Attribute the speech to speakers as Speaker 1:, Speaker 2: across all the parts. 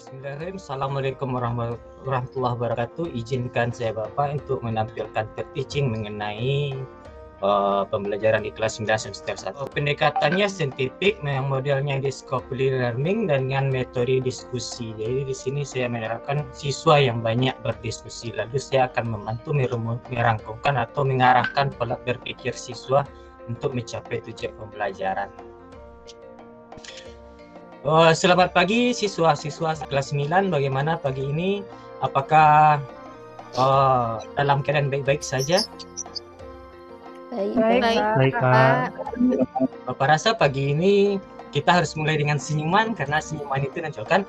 Speaker 1: Bismillahirrahmanirrahim. Assalamualaikum warahmatullahi wabarakatuh. Izinkan saya Bapak untuk menampilkan teaching mengenai pembelajaran di kelas 9 semester 1. Pendekatannya saintifik, yang modelnya discovery learning dengan metode diskusi. Jadi di sini saya menerapkan siswa yang banyak berdiskusi. Lalu saya akan membantu merangkumkan atau mengarahkan pola berpikir siswa untuk mencapai tujuan pembelajaran. Selamat pagi siswa-siswa kelas 9, bagaimana pagi ini? Apakah dalam keadaan baik-baik saja?
Speaker 2: Baik, Pak.
Speaker 1: Bapak rasa pagi ini kita harus mulai dengan senyuman, karena senyuman itu menunjukkan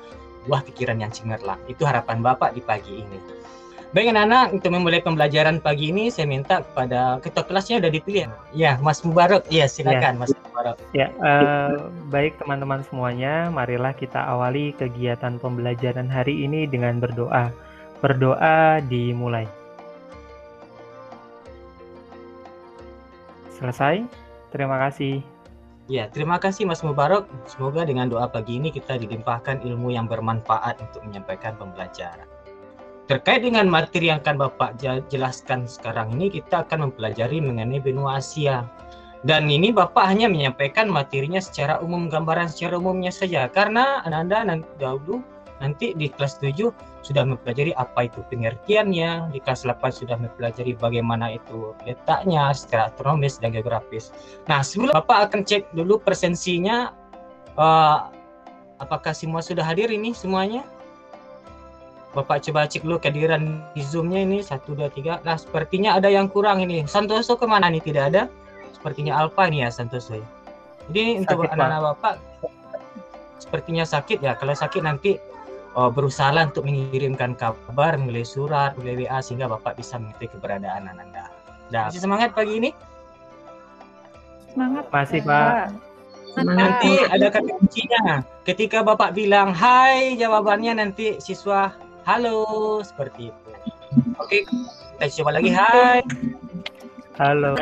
Speaker 1: buah pikiran yang cemerlang. Itu harapan Bapak di pagi ini. Baik anak-anak, untuk memulai pembelajaran pagi ini saya minta kepada ketua kelasnya udah dipilih. Ya, Mas Mubarak. Iya, silakan Mas Mubarak.
Speaker 2: Ya, baik teman-teman semuanya, marilah kita awali kegiatan pembelajaran hari ini dengan berdoa. Berdoa dimulai. Selesai? Terima kasih.
Speaker 1: Ya, terima kasih Mas Mubarak. Semoga dengan doa pagi ini kita dilimpahkan ilmu yang bermanfaat untuk menyampaikan pembelajaran. Terkait dengan materi yang akan Bapak jelaskan sekarang ini, kita akan mempelajari mengenai benua Asia. Dan ini Bapak hanya menyampaikan materinya secara umum, gambaran secara umumnya saja. Karena Anda dahulu nanti di kelas 7 sudah mempelajari apa itu pengertiannya, di kelas 8 sudah mempelajari bagaimana itu letaknya secara astronomis dan geografis. Nah, sebelum Bapak akan cek dulu presensinya, apakah semua sudah hadir ini semuanya? Bapak coba cek dulu kehadiran di Zoom-nya ini, 1, 2, 3. Nah, sepertinya ada yang kurang ini. Santoso kemana nih? Tidak ada? Sepertinya Alfa nih ya, Santoso ya. Jadi untuk anak-anak Bapak, sepertinya sakit ya. Kalau sakit nanti berusaha untuk mengirimkan kabar melalui surat, melalui WA, sehingga Bapak bisa mengetahui keberadaan Anda. Nah, masih semangat pagi ini?
Speaker 3: Semangat.
Speaker 2: Masih, Pak.
Speaker 1: Nanti ada kata kuncinya. Ketika Bapak bilang hai, jawabannya nanti siswa halo, seperti itu. Oke, kita coba lagi. Hai.
Speaker 2: Halo.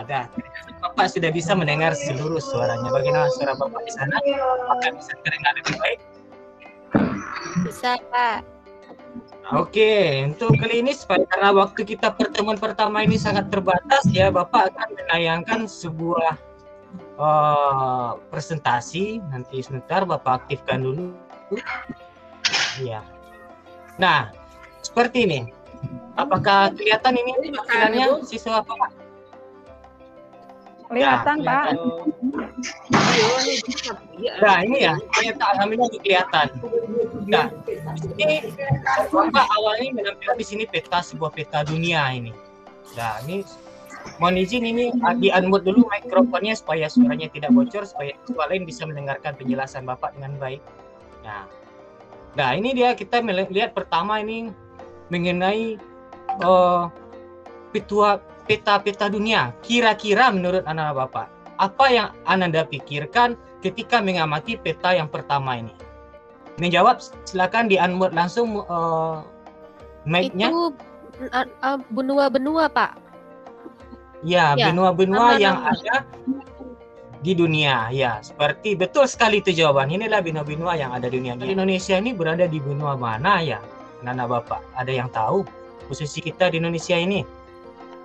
Speaker 1: Dah. Bapak sudah bisa mendengar seluruh suaranya. Bagaimana suara Bapak di sana? Apakah bisa terdengar lebih baik?
Speaker 4: Bisa, Pak.
Speaker 1: Oke, untuk kali ini karena waktu kita pertemuan pertama ini sangat terbatas ya, Bapak akan menayangkan sebuah presentasi. Nanti sebentar Bapak aktifkan dulu. Ya. Nah, seperti ini. Apakah kelihatan ini tampilannya siswa Bapak?
Speaker 3: Kelihatan, Pak.
Speaker 1: Nah, ini ya, ternyata alhamdulillah kelihatan. Nah, ini Bapak awalnya menampilkan di sini sebuah peta dunia ini. Nah, ini mohon izin ini di-unmute dulu mikrofonnya supaya suaranya tidak bocor, supaya siswa lain bisa mendengarkan penjelasan Bapak dengan baik. Nah, ini dia kita melihat pertama ini mengenai peta dunia. Kira-kira menurut anak Bapak, apa yang Anda pikirkan ketika mengamati peta yang pertama ini? Menjawab, silakan di-unmute langsung mic-nya.
Speaker 4: Itu benua-benua, Pak.
Speaker 1: Ya, benua-benua yang ada di dunia. Ya, seperti betul sekali itu jawaban. Inilah benua-benua yang ada di dunia. Indonesia ini berada di benua mana ya? Anak Bapak, ada yang tahu posisi kita di Indonesia ini?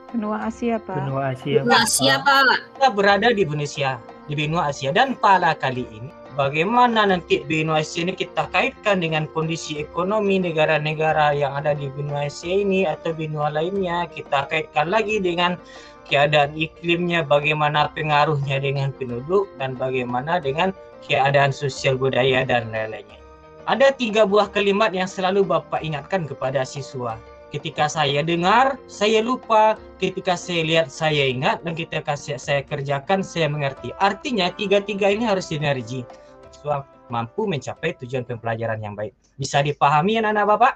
Speaker 3: Benua Asia, Pak.
Speaker 2: Benua Asia,
Speaker 4: Pak.
Speaker 1: Kita berada di Indonesia, di benua Asia. Dan pada kali ini, bagaimana nanti benua Asia ini kita kaitkan dengan kondisi ekonomi negara-negara yang ada di benua Asia ini atau benua lainnya. Kita kaitkan lagi dengan keadaan iklimnya, bagaimana pengaruhnya dengan penduduk, dan bagaimana dengan keadaan sosial budaya dan lain-lainnya. Ada 3 buah kalimat yang selalu Bapak ingatkan kepada siswa. Ketika saya dengar, saya lupa. Ketika saya lihat, saya ingat. Dan ketika saya kerjakan, saya mengerti. Artinya, 3-3 ini harus sinergi. Siswa mampu mencapai tujuan pembelajaran yang baik. Bisa dipahami anak-anak Bapak?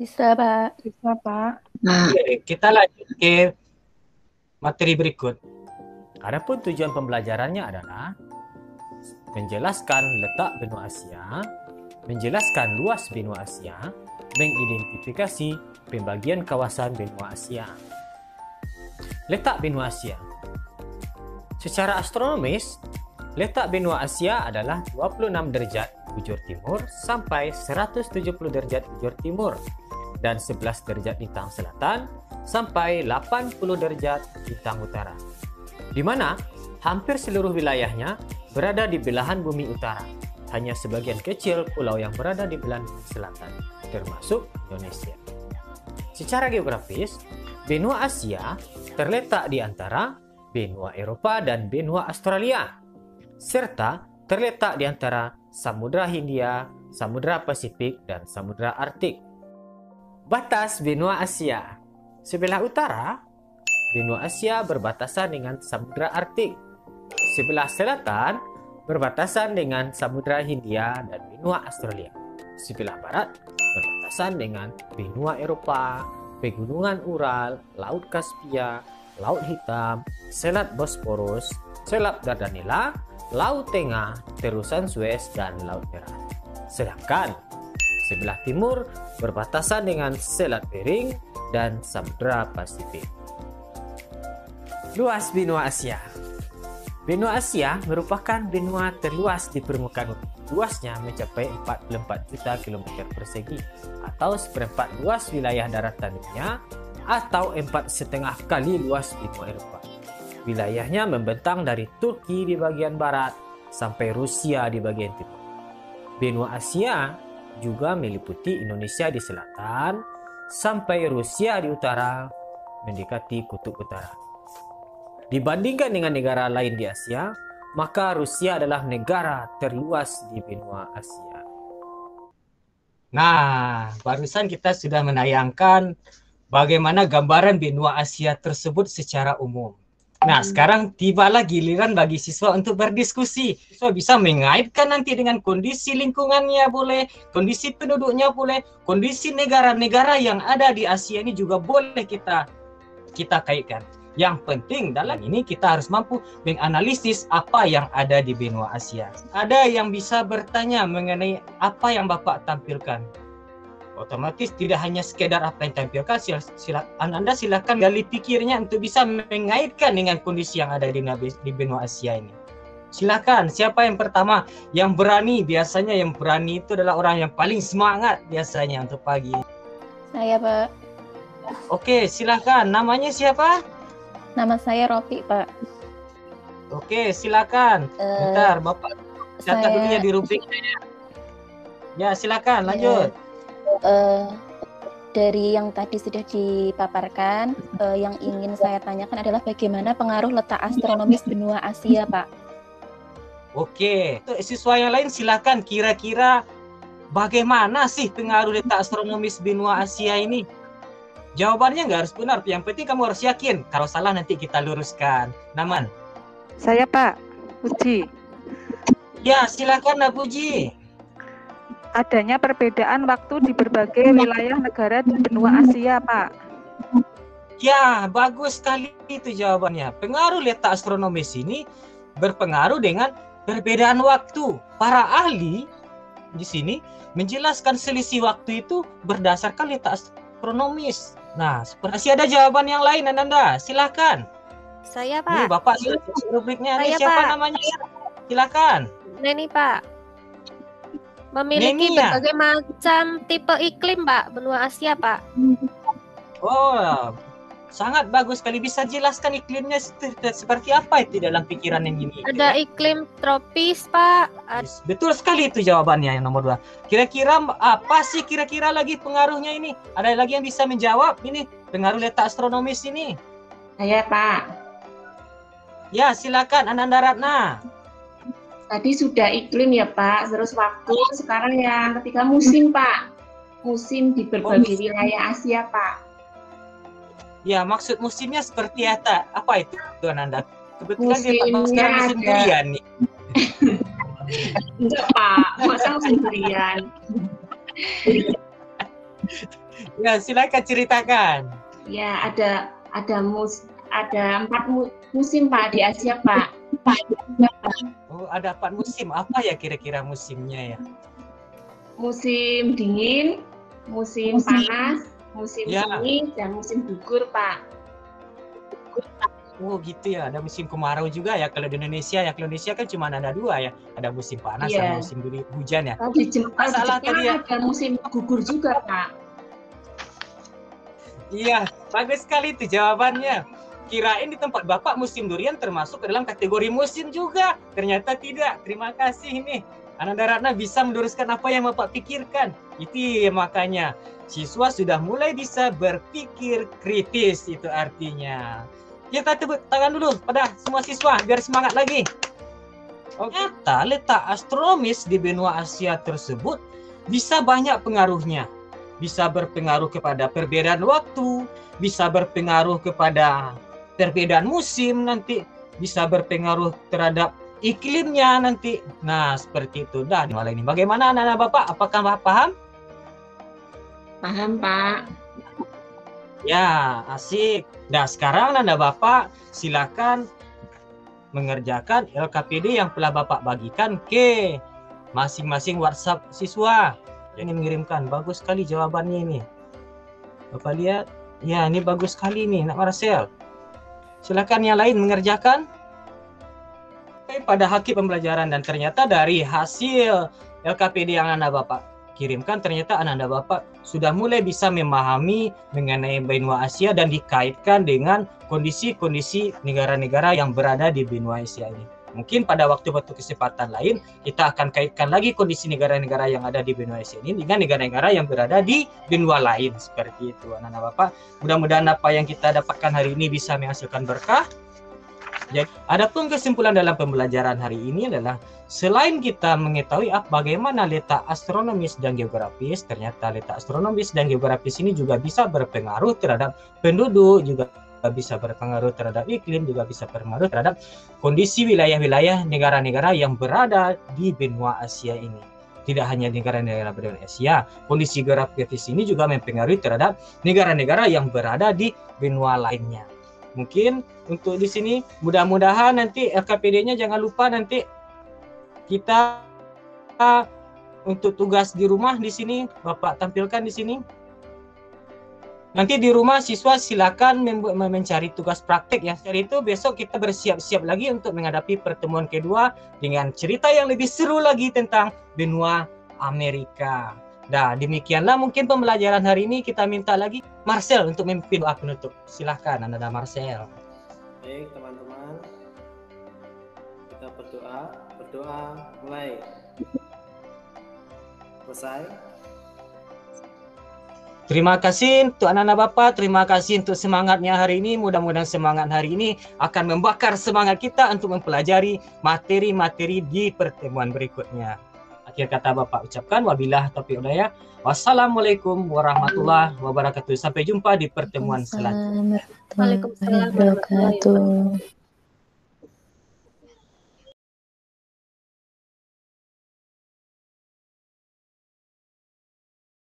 Speaker 4: Bisa, Pak.
Speaker 3: Bisa, Pak.
Speaker 1: Oke, kita lanjut ke materi berikut.
Speaker 5: Adapun tujuan pembelajarannya adalah menjelaskan letak benua Asia, menjelaskan luas benua Asia, mengidentifikasi pembagian kawasan benua Asia. Letak benua Asia. Secara astronomis, Letak benua Asia adalah 26 derajat bujur timur sampai 170 derajat bujur timur dan 11 derajat lintang selatan sampai 80 derajat lintang utara. Di mana hampir seluruh wilayahnya berada di belahan bumi utara. Hanya sebagian kecil pulau yang berada di belahan bumi selatan, termasuk Indonesia. Secara geografis, benua Asia terletak di antara benua Eropa dan benua Australia, serta terletak di antara Samudra Hindia, Samudra Pasifik, dan Samudra Arktik. Batas benua Asia. Sebelah utara, benua Asia berbatasan dengan Samudra Arktik. Sebelah selatan, berbatasan dengan Samudra Hindia dan benua Australia. Sebelah barat, berbatasan dengan benua Eropa, Pegunungan Ural, Laut Kaspia, Laut Hitam, Selat Bosporus, Selat Dardanella, Laut Tengah, Terusan Suez, dan Laut Merah. Sedangkan sebelah timur berbatasan dengan Selat Bering dan Samudra Pasifik. Luas benua Asia. Benua Asia merupakan benua terluas di permukaan bumi. Luasnya mencapai 44 juta kilometer persegi atau seperempat luas wilayah daratan dunia atau 4,5 kali luas benua Eropa. Wilayahnya membentang dari Turki di bagian barat sampai Rusia di bagian timur. Benua Asia juga meliputi Indonesia di selatan sampai Rusia di utara mendekati kutub utara. Dibandingkan dengan negara lain di Asia, maka Rusia adalah negara terluas di benua Asia.
Speaker 1: Nah, barusan kita sudah menayangkan bagaimana gambaran benua Asia tersebut secara umum. Nah, sekarang tibalah giliran bagi siswa untuk berdiskusi. Siswa bisa mengaitkan nanti dengan kondisi lingkungannya boleh, kondisi penduduknya boleh, kondisi negara-negara yang ada di Asia ini juga boleh kita kaitkan. Yang penting dalam ini kita harus mampu menganalisis apa yang ada di benua Asia. Ada yang bisa bertanya mengenai apa yang Bapak tampilkan. Otomatis tidak hanya sekedar apa yang tampilkan, Anda silakan gali pikirnya untuk bisa mengaitkan dengan kondisi yang ada di benua Asia ini. Silakan, siapa yang pertama? Yang berani, biasanya yang berani itu adalah orang yang paling semangat biasanya untuk pagi.
Speaker 4: Saya, Pak.
Speaker 1: Oke, silakan. Namanya siapa?
Speaker 4: Nama saya Rofi, Pak.
Speaker 1: Oke, silakan. Bentar, Bapak catat dulu ya di rubriknya. Ya, silakan, lanjut.
Speaker 4: Dari yang tadi sudah dipaparkan, yang ingin saya tanyakan adalah bagaimana pengaruh letak astronomis benua Asia, Pak?
Speaker 1: Oke, untuk siswa yang lain silakan, kira-kira bagaimana sih pengaruh letak astronomis benua Asia ini? Jawabannya nggak harus benar, yang penting kamu harus yakin. Kalau salah nanti kita luruskan. Naman.
Speaker 3: Saya Pak, Puji.
Speaker 1: Ya, silakan Nak Puji.
Speaker 3: Adanya perbedaan waktu di berbagai wilayah negara di benua Asia, Pak.
Speaker 1: Ya, bagus sekali itu jawabannya. Pengaruh letak astronomis ini berpengaruh dengan perbedaan waktu. Para ahli di sini menjelaskan selisih waktu itu berdasarkan letak astronomis. Nah, masih ada jawaban yang lain, Ananda. Silakan.
Speaker 4: Saya,
Speaker 1: Ini
Speaker 4: Pak.
Speaker 1: Bapak rubriknya. Ini
Speaker 4: Saya,
Speaker 1: siapa
Speaker 4: Pak.
Speaker 1: namanya? Silakan.
Speaker 4: Neni, Pak. Memiliki
Speaker 1: Neni, ya?
Speaker 4: berbagai macam tipe iklim, Pak, benua Asia, Pak.
Speaker 1: Oh, sangat bagus sekali. Bisa jelaskan iklimnya seperti apa itu dalam pikiran yang ini?
Speaker 4: Ada iklim tropis, Pak.
Speaker 1: Betul sekali itu jawabannya yang nomor 2. Kira-kira apa sih kira-kira lagi pengaruhnya ini? Ada lagi yang bisa menjawab ini pengaruh letak astronomis ini?
Speaker 6: Saya, Pak.
Speaker 1: Ya, silakan Ananda Ratna.
Speaker 6: Tadi sudah iklim ya, Pak. Terus waktu, sekarang yang ketiga musim, Pak. Musim di berbagai wilayah Asia, Pak.
Speaker 1: Ya, maksud musimnya seperti apa itu Ananda? Kebetulan dia
Speaker 6: Musimnya
Speaker 1: sekarang musim
Speaker 6: ada-
Speaker 1: durian nih.
Speaker 6: Enggak, Pak. Masa musim durian?
Speaker 1: Ya, silakan ceritakan.
Speaker 6: Ya, ada 4 musim, Pak, di Asia, Pak.
Speaker 1: Oh, ada 4 musim. Apa ya kira-kira musimnya ya?
Speaker 6: Musim dingin, musim panas, musim
Speaker 1: Ya.
Speaker 6: semi, dan musim gugur, Pak.
Speaker 1: Oh gitu ya, ada musim kemarau juga ya kalau di Indonesia ya. Kalau Indonesia kan cuma ada 2 ya, ada musim panas
Speaker 6: Iya.
Speaker 1: sama musim hujan ya.
Speaker 6: Kalau di Jepang
Speaker 1: Salah tadi ya.
Speaker 6: ada musim gugur juga, Pak.
Speaker 1: Iya, bagus sekali itu jawabannya. Kirain di tempat Bapak musim durian termasuk ke dalam kategori musim juga. Ternyata tidak. Terima kasih nih. Ananda Ratna bisa meluruskan apa yang Bapak pikirkan. Itu makanya siswa sudah mulai bisa berpikir kritis, itu artinya. Kita tepuk tangan dulu pada semua siswa biar semangat lagi. Ternyata letak astronomis di benua Asia tersebut bisa banyak pengaruhnya. Bisa berpengaruh kepada perbedaan waktu, bisa berpengaruh kepada perbedaan musim nanti, bisa berpengaruh terhadap iklimnya nanti. Nah, seperti itu. Dah, ini bagaimana anak-anak Bapak? Apakah Bapak paham?
Speaker 6: Paham, Pak.
Speaker 1: Ya, asik. Nah, sekarang anak Bapak silakan mengerjakan LKPD yang telah Bapak bagikan ke masing-masing WhatsApp siswa. Ini mengirimkan, bagus sekali jawabannya ini. Bapak lihat, ya ini bagus sekali nih, Nak Marcel. Silakan yang lain mengerjakan. Pada hakik pembelajaran dan ternyata dari hasil LKPD yang anak Bapak kirimkan, ternyata anak Bapak sudah mulai bisa memahami mengenai benua Asia dan dikaitkan dengan kondisi-kondisi negara-negara yang berada di benua Asia ini. Mungkin pada waktu-waktu kesempatan lain kita akan kaitkan lagi kondisi negara-negara yang ada di benua Asia ini dengan negara-negara yang berada di benua lain, seperti itu anak-anak Bapak. Mudah-mudahan apa yang kita dapatkan hari ini bisa menghasilkan berkah. Jadi, adapun kesimpulan dalam pembelajaran hari ini adalah selain kita mengetahui bagaimana letak astronomis dan geografis, ternyata letak astronomis dan geografis ini juga bisa berpengaruh terhadap penduduk, juga bisa berpengaruh terhadap iklim, juga bisa berpengaruh terhadap kondisi wilayah-wilayah negara-negara yang berada di benua Asia ini. Tidak hanya negara-negara benua Asia, kondisi geografis ini juga mempengaruhi terhadap negara-negara yang berada di benua lainnya. Mungkin untuk di sini mudah-mudahan nanti LKPD-nya jangan lupa nanti kita untuk tugas di rumah di sini Bapak tampilkan di sini. Nanti di rumah siswa silakan mencari tugas praktik ya. Dari itu besok kita bersiap-siap lagi untuk menghadapi pertemuan kedua dengan cerita yang lebih seru lagi tentang benua Amerika. Nah, demikianlah mungkin pembelajaran hari ini. Kita minta lagi Marcel untuk memimpin doa penutup. Silahkan, Anda Marcel.
Speaker 7: Baik, teman-teman. Kita berdoa mulai. Selesai.
Speaker 1: Terima kasih untuk anak-anak Bapak. Terima kasih untuk semangatnya hari ini. Mudah-mudahan semangat hari ini akan membakar semangat kita untuk mempelajari materi-materi di pertemuan berikutnya. Akhir kata Bapak ucapkan wabillahi taufiq wal hidayah. Wassalamualaikum warahmatullahi wabarakatuh. Sampai jumpa di pertemuan selanjutnya.
Speaker 4: Waalaikumsalam warahmatullahi wabarakatuh.